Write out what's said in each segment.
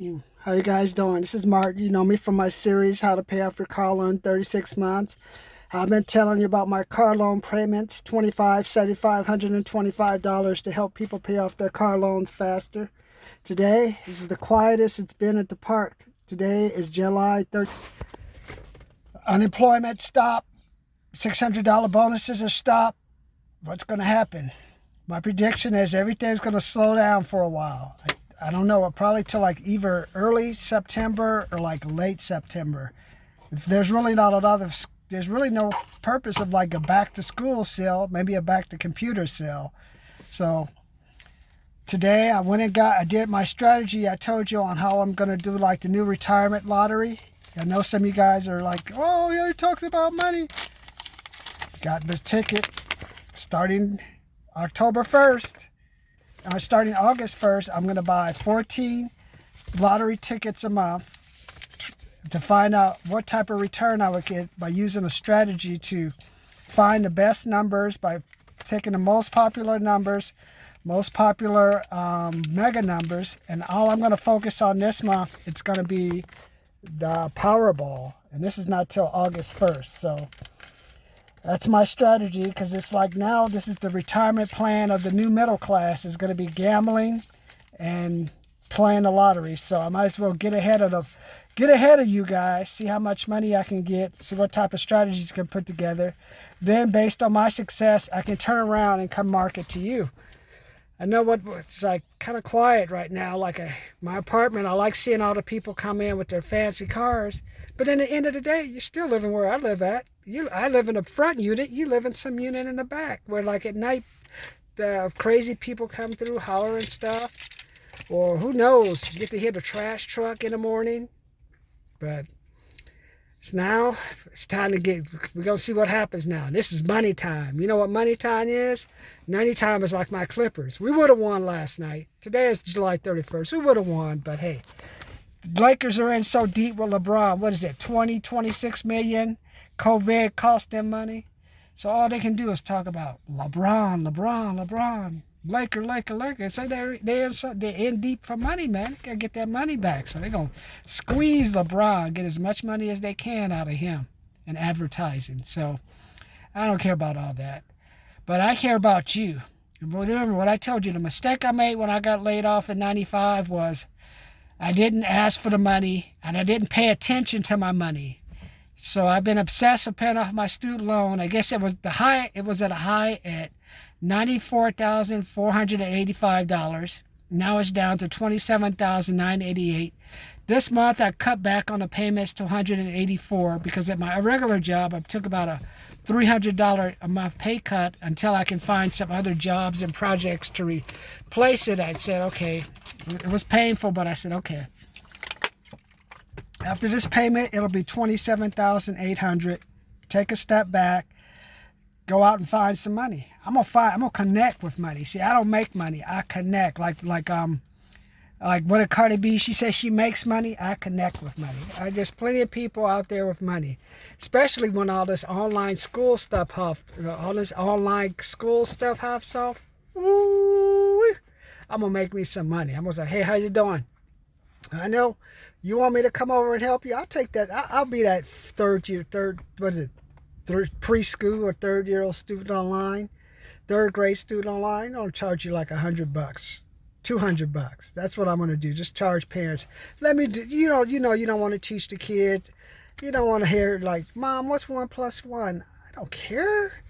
How you guys doing? This is Martin. You know me from my series, How to Pay Off Your Car Loan in 36 Months. I've been telling you about my car loan payments, $25, $75, $125 to help people pay off their car loans faster. Today, this is the quietest it's been at the park. Today is July 3rd. Unemployment stopped. $600 bonuses are stopped. What's going to happen? My prediction is everything's going to slow down for a while. I don't know, probably till like either early September or like late September. If there's really not a lot of, there's really no purpose of like a back to school sale, maybe a back to computer sale. So today I did my strategy. I told you on how I'm going to do like the new retirement lottery. I know some of you guys are like, oh, yeah, you talked about money. Got the ticket starting October 1st. Starting August 1st, I'm going to buy 14 lottery tickets a month to find out what type of return I would get by using a strategy to find the best numbers by taking the most popular numbers, most popular mega numbers, and all I'm going to focus on this month, it's going to be the Powerball, and this is not till August 1st, so that's my strategy, because it's like now this is the retirement plan of the new middle class is going to be gambling and playing the lottery. So I might as well get ahead of you guys, see how much money I can get, see what type of strategies I can put together. Then based on my success, I can turn around and come market to you. I know it's like kind of quiet right now. Like my apartment, I like seeing all the people come in with their fancy cars. But then at the end of the day, you're still living where I live at. I live in a front unit. You live in some unit in the back where like at night, the crazy people come through hollering stuff. Or who knows, you get to hear the trash truck in the morning. But now it's time we're going to see what happens now. This is money time. You know what money time is? Money time is like my Clippers. We would have won last night. Today is July 31st. We would have won, but hey, the Lakers are in so deep with LeBron. What is it, 26 million? COVID cost them money. So all they can do is talk about LeBron. Laker. So they're in deep for money, man. They gotta get that money back. So they're gonna squeeze LeBron, get as much money as they can out of him in advertising. So I don't care about all that. But I care about you. Remember what I told you, the mistake I made when I got laid off in 95 was I didn't ask for the money and I didn't pay attention to my money. So I've been obsessed with paying off my student loan. I guess it was at a high at $94,485. Now it's down to $27,988. This month I cut back on the payments to $184 because at my regular job I took about a $300 a month pay cut until I can find some other jobs and projects to replace it. I said, okay, it was painful, but I said, okay. After this payment, it'll be $27,800. Take a step back. Go out and find some money. I'm gonna connect with money. See, I don't make money. I connect. Like what did Cardi B? She says she makes money. I connect with money. There's plenty of people out there with money, especially when all this online school stuff off. Ooh, I'm gonna make me some money. I'm gonna say, hey, how you doing? I know you want me to come over and help you. I'll take that. I'll be that preschool or third-year-old student online, third grade student online. I'll charge you like $100, $200. That's what I'm going to do. Just charge parents. Let me do. You don't want to teach the kids. You don't want to hear like, Mom, what's 1 + 1? I don't care.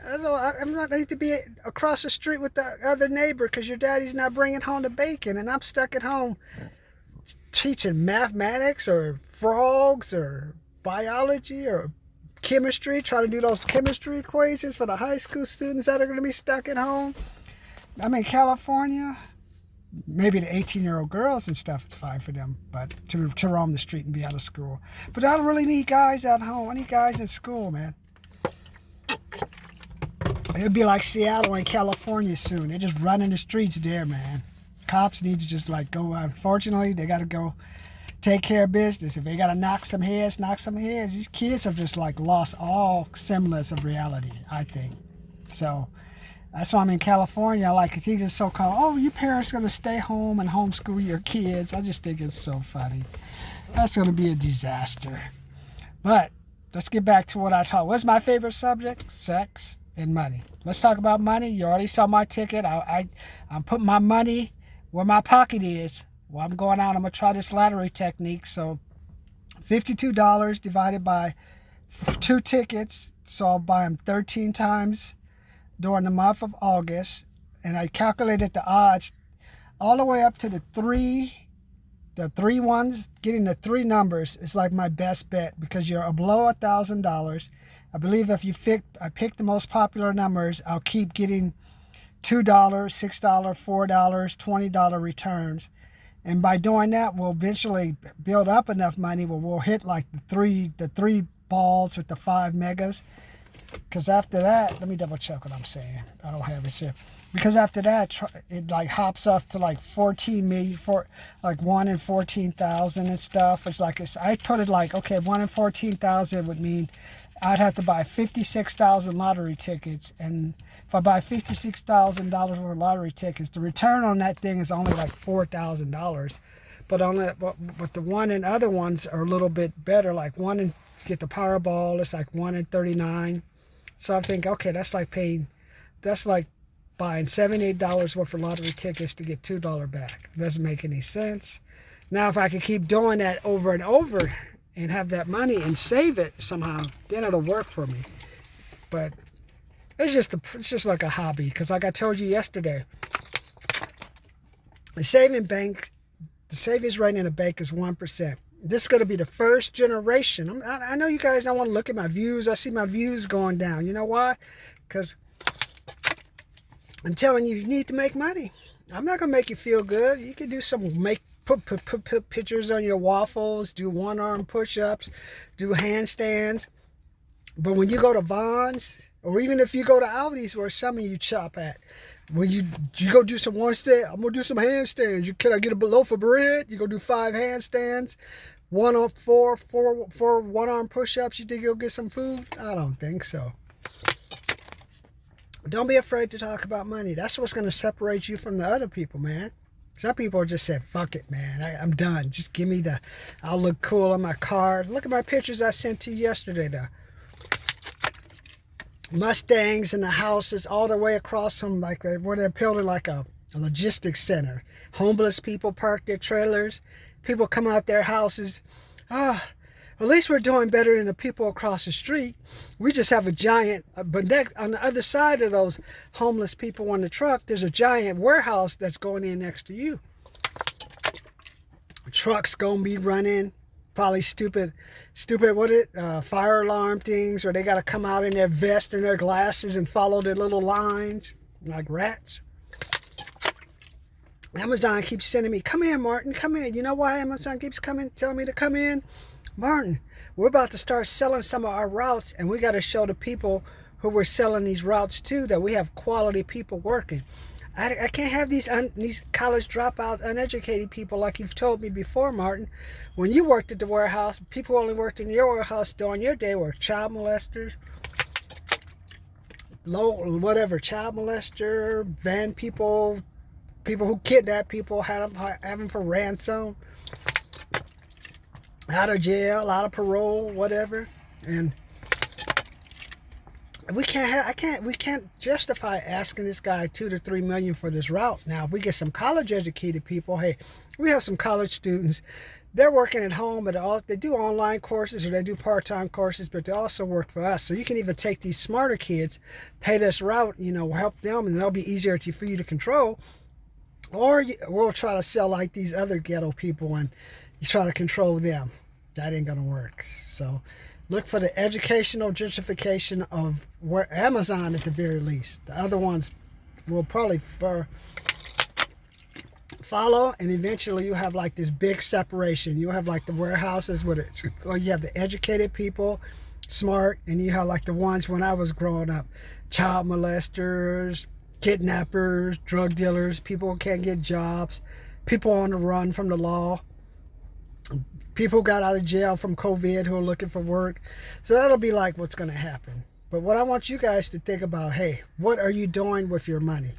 I'm not need to be across the street with the other neighbor because your daddy's not bringing home the bacon and I'm stuck at home teaching mathematics or frogs or biology or chemistry, trying to do those chemistry equations for the high school students that are going to be stuck at home. I'm in California. Maybe the 18-year-old girls and stuff, it's fine for them, but to roam the street and be out of school. But I don't really need guys at home. I need guys in school, man. It'll be like Seattle and California soon. They're just running the streets there, man. Cops need to just like go. Unfortunately, they got to go take care of business. If they got to knock some heads, knock some heads. These kids have just like lost all semblance of reality, I think. So That's why I'm in California. Like, I think it's so called, oh, you parents going to stay home and homeschool your kids. I just think it's so funny. That's going to be a disaster. But let's get back to what I taught. What's my favorite subject? Sex and money. Let's talk about money. You already saw my ticket. I'm putting my money where my pocket is. Well, I'm going out. I'm going to try this lottery technique. So $52 divided by 2 tickets. So I'll buy them 13 times during the month of August. And I calculated the odds all the way up to the three ones. Getting the 3 numbers is like my best bet because you're below $1,000. I believe if I pick the most popular numbers, I'll keep getting $2, $6, $4, $20 returns. And by doing that, we'll eventually build up enough money where we'll hit like the three balls with the 5 megas. Because after that, let me double check what I'm saying. I don't have it here. Because after that, it like hops up to like 14 million, like 1 in 14,000 and stuff. I put it like, okay, 1 in 14,000 would mean I'd have to buy 56,000 lottery tickets. And if I buy $56,000 worth of lottery tickets, the return on that thing is only like $4,000. But the one and other ones are a little bit better. Like one in, you get the Powerball, it's like 1 in 39. So I think, okay, that's like buying $78 worth of lottery tickets to get $2 back. It doesn't make any sense. Now, if I could keep doing that over and over and have that money and save it somehow, then it'll work for me. But it's just like a hobby, because like I told you yesterday, the savings rate in a bank is 1%. This is going to be the first generation. I know you guys don't want to look at my views. I see my views going down. You know why? Because I'm telling you, you need to make money. I'm not going to make you feel good. You can do put pictures on your waffles, do 1-arm push-ups, do handstands. But when you go to Vons, or even if you go to Aldi's where some of you shop at, when you go do some one stand, I'm going to do some handstands. Can I get a loaf of bread? You go do 5 handstands, 4 1-arm push-ups. You think you'll get some food? I don't think so. Don't be afraid to talk about money. That's what's going to separate you from the other people, man. Some people just said, fuck it, man. I'm done. Just give me I'll look cool on my car. Look at my pictures I sent to you yesterday, the Mustangs and the houses all the way across from like where they're building like a logistics center. Homeless people park their trailers. People come out their houses. At least we're doing better than the people across the street. We just have a giant, but on the other side of those homeless people on the truck, there's a giant warehouse that's going in next to you. Trucks gonna be running, probably stupid, fire alarm things, or they gotta come out in their vest and their glasses and follow their little lines like rats. Amazon keeps sending me, come in, Martin, come in. You know why Amazon keeps telling me to come in? Martin, we're about to start selling some of our routes, and we got to show the people who we're selling these routes to that we have quality people working. I can't have these college dropout, uneducated people like you've told me before, Martin. When you worked at the warehouse, people who only worked in your warehouse during your day were child molesters, child molester, van people who kidnap people, have them for ransom, out of jail, out of parole, whatever. And we can't justify asking this guy $2 to $3 million for this route. Now, if we get some college educated people, hey, we have some college students. They're working at home, but they do online courses or they do part-time courses, but they also work for us. So you can even take these smarter kids, pay this route, help them, and they'll be easier for you to control. Or we'll try to sell like these other ghetto people and you try to control them. That ain't gonna work. So look for the educational gentrification of where Amazon at the very least. The other ones will probably follow, and eventually you have like this big separation. You have like the warehouses or you have the educated people, smart, and you have like the ones when I was growing up, child molesters, kidnappers, drug dealers, people who can't get jobs, people on the run from the law, people who got out of jail from COVID who are looking for work. So that'll be like what's going to happen. But what I want you guys to think about, hey, what are you doing with your money?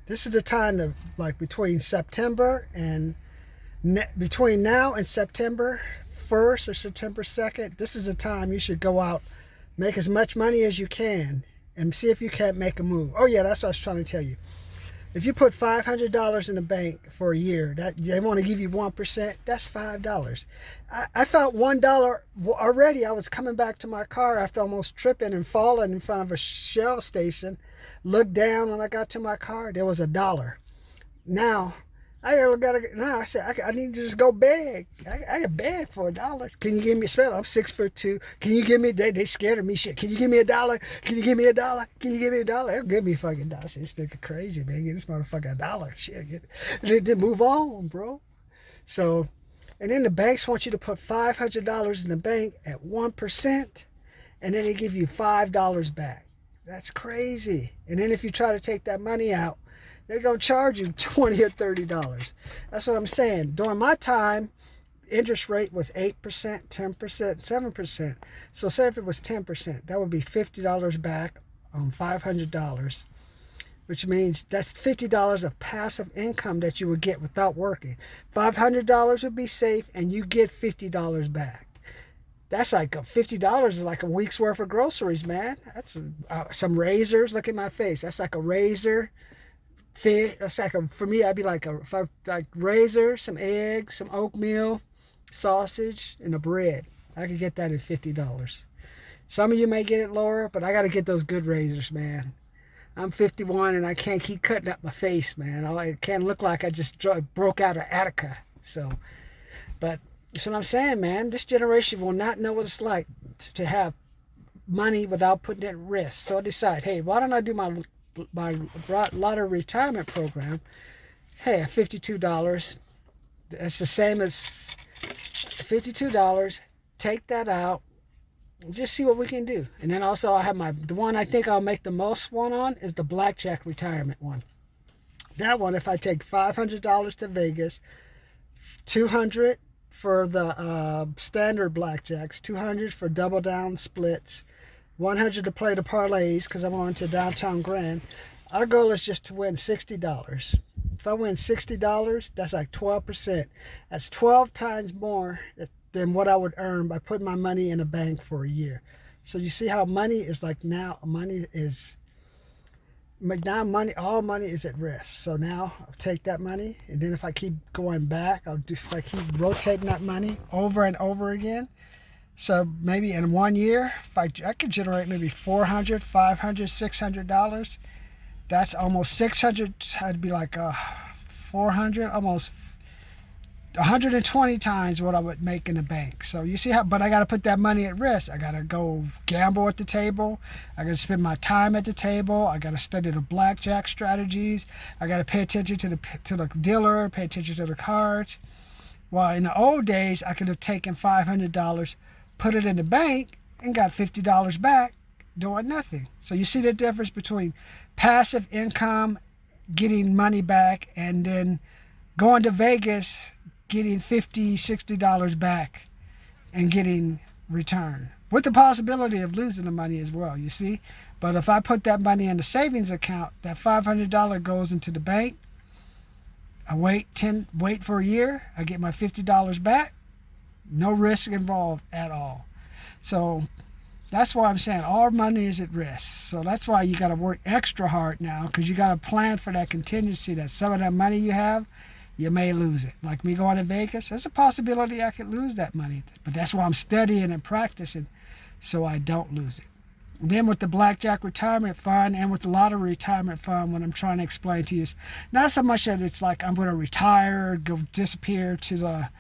This is the time to, like, between September and between now and September 1st or September 2nd, this is the time you should go out, make as much money as you can, and see if you can't make a move. Oh yeah, that's what I was trying to tell you. If you put $500 in the bank for a year, that they want to give you 1%, that's $5. I found $1 already. I was coming back to my car after almost tripping and falling in front of a Shell station. Looked down when I got to my car, there was $1. Now, I said, I need to just go beg. I can beg for $1. Can you give me a spell? I'm 6'2". Can you give me, they scared of me shit. Can you give me $1? Can you give me $1? Can you give me $1? They'll give me a fucking $1. This nigga crazy, man. Get this motherfucker $1. Shit, then move on, bro. So, and then the banks want you to put $500 in the bank at 1%, and then they give you $5 back. That's crazy. And then if you try to take that money out, they're going to charge you $20 or $30. That's what I'm saying. During my time, interest rate was 8%, 10%, 7%. So say if it was 10%, that would be $50 back on $500, which means that's $50 of passive income that you would get without working. $500 would be safe, and you get $50 back. That's like $50 is like a week's worth of groceries, man. That's some razors. Look at my face. That's like a razor. It's like for me, I'd be like like razor, some eggs, some oatmeal, sausage, and a bread. I could get that at $50. Some of you may get it lower, but I got to get those good razors, man. I'm 51 and I can't keep cutting up my face, man. I can't look like I just broke out of Attica. So, but that's what I'm saying, man. This generation will not know what it's like to have money without putting it at risk. So I decide, hey, why don't I do my lottery retirement program? Hey, at $52, that's the same as $52. Take that out, just see what we can do. And then also I have the one I think I'll make the most one on is the blackjack retirement one. That one, if I take $500 to Vegas, $200 for the standard blackjacks, $200 for double down splits, $100 to play the parlays because I'm going to Downtown Grand. Our goal is just to win $60. If I win $60, that's like 12%. That's 12 times more than what I would earn by putting my money in a bank for a year. So you see how money is like now, all money is at risk. So now I'll take that money, and then if I keep going back, if I keep rotating that money over and over again. So maybe in 1 year, if I could generate maybe $400, $500, $600. That's almost 600. I'd be like 400, almost 120 times what I would make in the bank. So you see how, but I got to put that money at risk. I got to go gamble at the table. I got to spend my time at the table. I got to study the blackjack strategies. I got to pay attention to the dealer, pay attention to the cards. Well, in the old days, I could have taken $500, put it in the bank, and got $50 back doing nothing. So you see the difference between passive income, getting money back, and then going to Vegas, getting $50, $60 back and getting return, with the possibility of losing the money as well, you see. But if I put that money in the savings account, that $500 goes into the bank. I wait for a year, I get my $50 back, no risk involved at all. So that's why I'm saying all money is at risk. So that's why you got to work extra hard now, because you got to plan for that contingency, that some of that money you have, you may lose it. Like me going to Vegas, there's a possibility I could lose that money. But that's why I'm studying and practicing so I don't lose it. And then with the Blackjack Retirement Fund and with the Lottery Retirement Fund, what I'm trying to explain to you is not so much that it's like I'm going to retire, go disappear to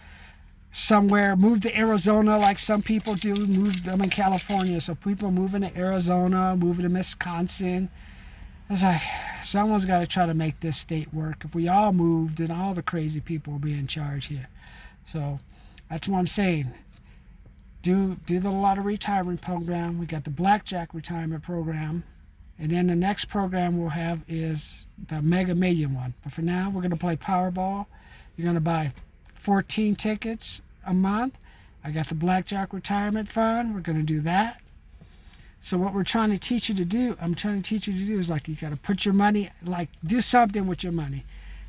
somewhere, move to Arizona like some people do. I'm in California, so people moving to Arizona, moving to Wisconsin. It's like, someone's got to try to make this state work. If we all moved, then all the crazy people will be in charge here. So that's what I'm saying. Do the Lottery Retirement Program. We got the Blackjack Retirement Program. And then the next program we'll have is the Mega Million one. But for now, we're going to play Powerball. You're going to buy 14 tickets a month. I got the Blackjack Retirement Fund. We're going to do that. So what we're trying to teach you to do, I'm trying to teach you to do is like you got to put your money, like do something with your money.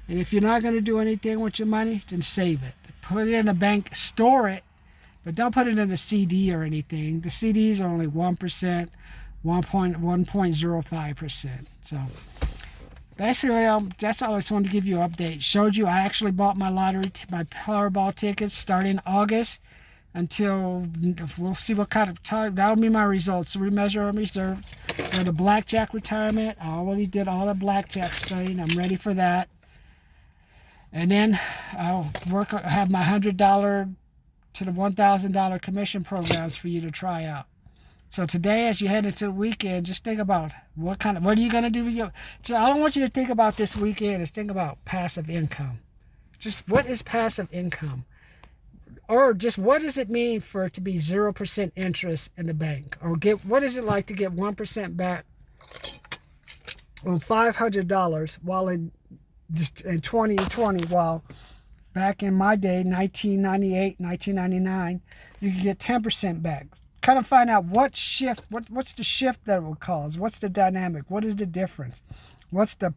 And if you're not going to do anything with your money, then save it. Put it in a bank, store it, but don't put it in a CD or anything. The CDs are only 1%, 1.05%. So basically, that's all I just wanted to give you an update. Showed you I actually bought my lottery, my Powerball tickets starting August until we'll see what kind of time. That'll be my results. So remeasure our reserves. For the blackjack retirement, I already did all the blackjack studying. I'm ready for that. And then I'll have my $100 to the $1,000 commission programs for you to try out. So today, as you head into the weekend, just think about what are you going to do with your. So I don't want you to think about this weekend. Just think about passive income. Just what is passive income, or just what does it mean for it to be 0% interest in the bank, or what is it like to get 1% back on $500 while in 2020, while back in my day, 1998, 1999, you could get 10% back. Kind of find out what's the shift that it will cause. What's the dynamic? What is the difference? What's the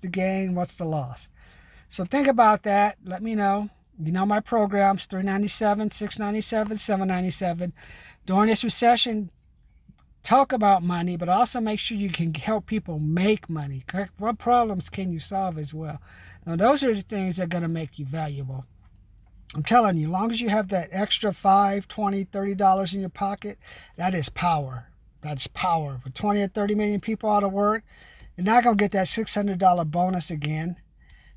gain? What's the loss? So think about that. Let me know. You know my programs, $397, $697, $797. During this recession, talk about money, but also make sure you can help people make money. What problems can you solve as well? Now, those are the things that are going to make you valuable. I'm telling you, as long as you have that extra $5, $20, $30 in your pocket, that is power. That's power. With 20 or 30 million people out of work, you're not going to get that $600 bonus again.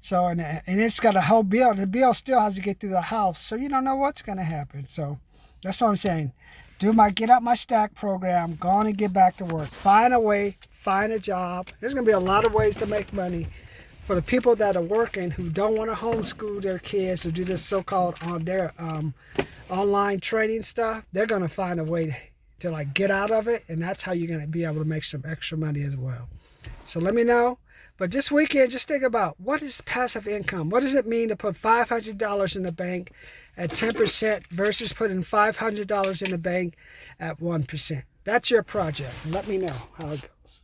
So, and it's got a whole bill. The bill still has to get through the house. So you don't know what's going to happen. So that's what I'm saying. Get out my stack program. Go on and get back to work. Find a way. Find a job. There's going to be a lot of ways to make money. For the people that are working who don't want to homeschool their kids or do this so-called on their online training stuff, they're going to find a way to like get out of it, and that's how you're going to be able to make some extra money as well. So let me know. But this weekend, just think about what is passive income. What does it mean to put $500 in the bank at 10% versus putting $500 in the bank at 1%? That's your project. Let me know how it goes.